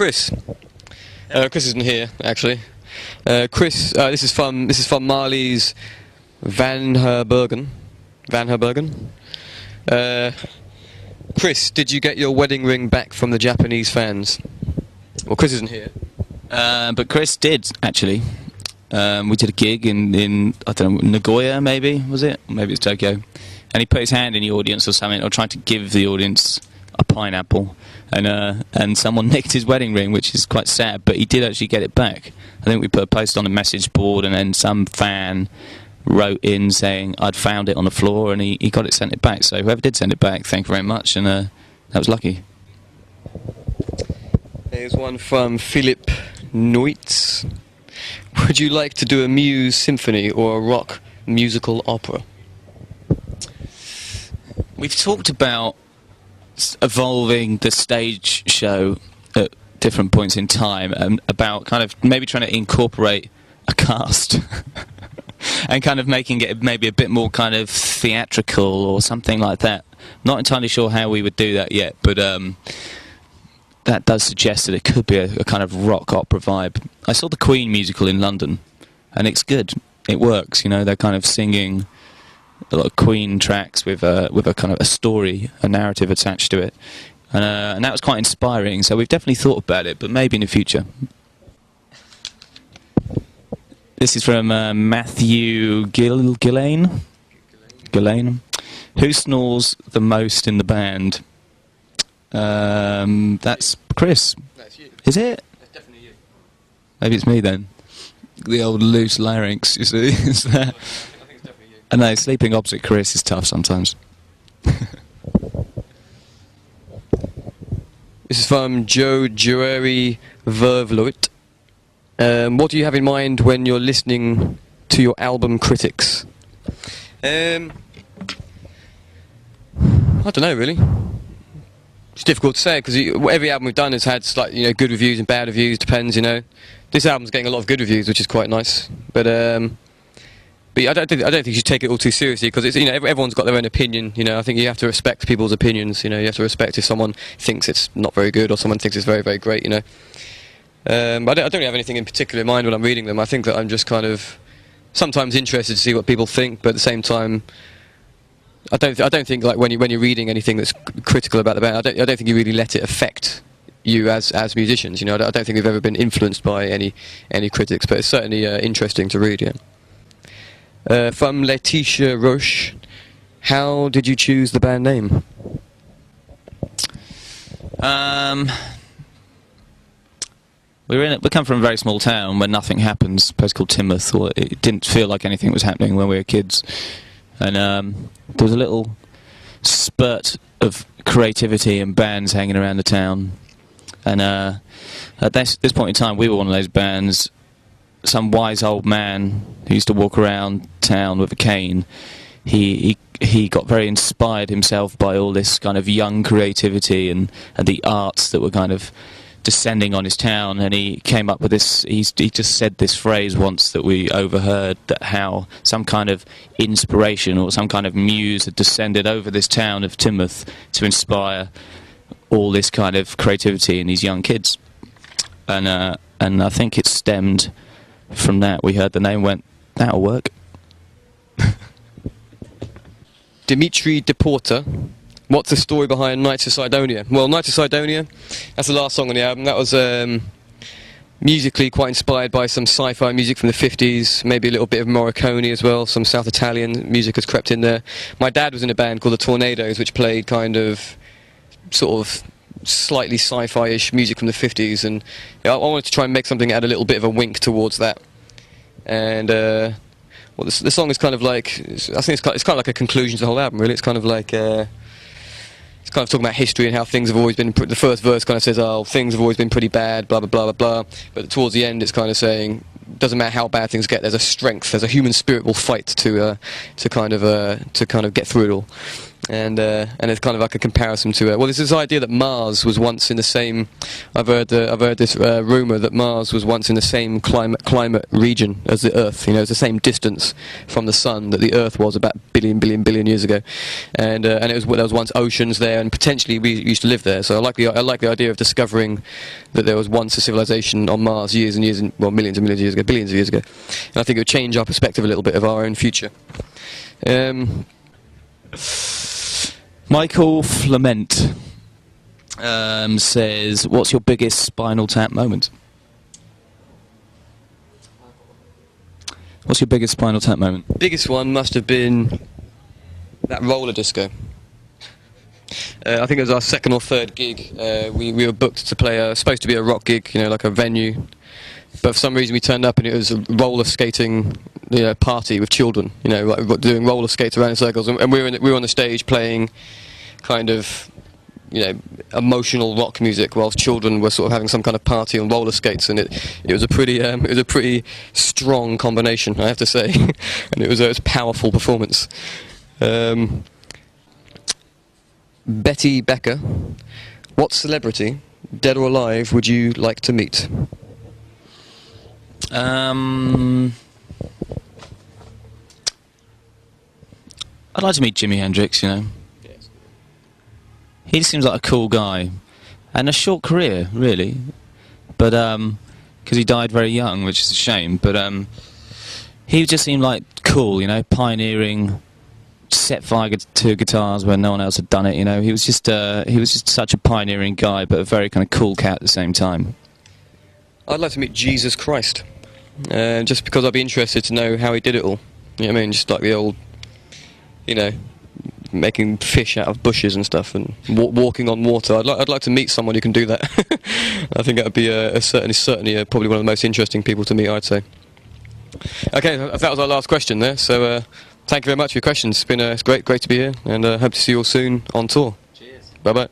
Chris. Chris isn't here, actually. Chris, this is from Marley's Van Herbergen. Chris, did you get your wedding ring back from the Japanese fans? Well, Chris isn't here. But Chris did, actually. We did a gig in I don't know, Nagoya, maybe, was it? Or maybe it's Tokyo. And he put his hand in the audience or something, or tried to give the audience a pineapple. And someone nicked his wedding ring, which is quite sad, but he did actually get it back. I think we put a post on a message board, and then some fan wrote in saying I'd found it on the floor, and he got it, sent it back. So whoever did send it back, thank you very much, and that was lucky. There's one from Philip Neutz. Would you like to do a Muse symphony or a rock musical opera? We've talked about evolving the stage show at different points in time, and about kind of maybe trying to incorporate a cast and kind of making it maybe a bit more kind of theatrical or something like that. Not entirely sure how we would do that yet, but that does suggest that it could be a kind of rock opera vibe. I saw the Queen musical in London, and it's good. It works, you know. They're kind of singing a lot of Queen tracks with a kind of a story, a narrative attached to it, and that was quite inspiring. So we've definitely thought about it, but maybe in the future. This is from Matthew Gillane. Who snores the most in the band? That's Chris. That's you. Is it? That's definitely you. Maybe it's me then. The old loose larynx, you see. Is that? I think it's definitely you. I know, sleeping opposite Chris is tough sometimes. This is from Joe Jury Vervloit. What do you have in mind when you're listening to your album critics? I don't know, really. It's difficult to say, because every album we've done has had good reviews and bad reviews. Depends, you know. This album's getting a lot of good reviews, which is quite nice. But I don't think you should take it all too seriously, because it's, everyone's got their own opinion. You know, I think you have to respect people's opinions. You know, you have to respect if someone thinks it's not very good or someone thinks it's very, very great. You know. I don't really have anything in particular in mind when I'm reading them. I think that I'm just kind of sometimes interested to see what people think, but at the same time, I don't think like when you're reading anything that's critical about the band, I don't think you really let it affect you as musicians. You know, I don't think we've ever been influenced by any critics, but it's certainly interesting to read. Yeah. From Laetitia Roche, how did you choose the band name? We come from a very small town where nothing happens, a place called Timoth, or it didn't feel like anything was happening when we were kids. And there was a little spurt of creativity and bands hanging around the town. And at this point in time, we were one of those bands. Some wise old man who used to walk around town with a cane, he got very inspired himself by all this kind of young creativity and the arts that were kind of descending on his town, and he came up with this. He just said this phrase once that we overheard, that how some kind of inspiration or some kind of muse had descended over this town of Timoth to inspire all this kind of creativity in these young kids, and I think it stemmed from that. We heard the name, went, that'll work. Dimitri Deporter. What's the story behind Nights of Sidonia? Well, Nights of Sidonia, that's the last song on the album. That was musically quite inspired by some sci-fi music from the 50s, maybe a little bit of Morricone as well, some South Italian music has crept in there. My dad was in a band called the Tornadoes, which played kind of, sort of, slightly sci-fi-ish music from the 50s, and I wanted to try and make something that had a little bit of a wink towards that. And well, the song is kind of like, I think it's kind of like a conclusion to the whole album, really. It's kind of like... it's kind of talking about history and how things have always been... The first verse kind of says, oh, things have always been pretty bad, blah, blah, blah, blah, blah. But towards the end, it's kind of saying, doesn't matter how bad things get, there's a strength, there's a human spirit will fight to kind of get through it all. And it's kind of like a comparison to well, there's this idea that Mars was once in the same. I've heard this rumor that Mars was once in the same climate region as the Earth. You know, it's the same distance from the sun that the Earth was about billion years ago, and there was once oceans there, and potentially we used to live there. So I like the idea of discovering that there was once a civilization on Mars years and years, millions and millions of years ago, billions of years ago. And I think it would change our perspective a little bit of our own future. Michael Flement says, what's your biggest Spinal Tap moment? What's your biggest Spinal Tap moment? Biggest one must have been that roller disco. I think it was our second or third gig. We were booked to play supposed to be a rock gig, you know, like a venue. But for some reason we turned up and it was a roller skating, you know, party with children, you know, like doing roller skates around in circles, and we were on the stage playing kind of, you know, emotional rock music whilst children were sort of having some kind of party on roller skates, and it was a pretty strong combination, I have to say, and it was a powerful performance. Betty Becker, what celebrity, dead or alive, would you like to meet? I'd like to meet Jimi Hendrix, you know. Yes. He seems like a cool guy. And a short career, really. But, because he died very young, which is a shame. But, he just seemed like cool, you know, pioneering, set fire to guitars when no one else had done it, you know. He was just such a pioneering guy, but a very kind of cool cat at the same time. I'd like to meet Jesus Christ. Just because I'd be interested to know how he did it all. You know what I mean? Just like the old, you know, making fish out of bushes and stuff, and walking on water. I'd like to meet someone who can do that. I think that would be certainly probably one of the most interesting people to meet, I'd say. Okay, that was our last question there. So thank you very much for your questions. It's great to be here, and hope to see you all soon on tour. Cheers. Bye bye.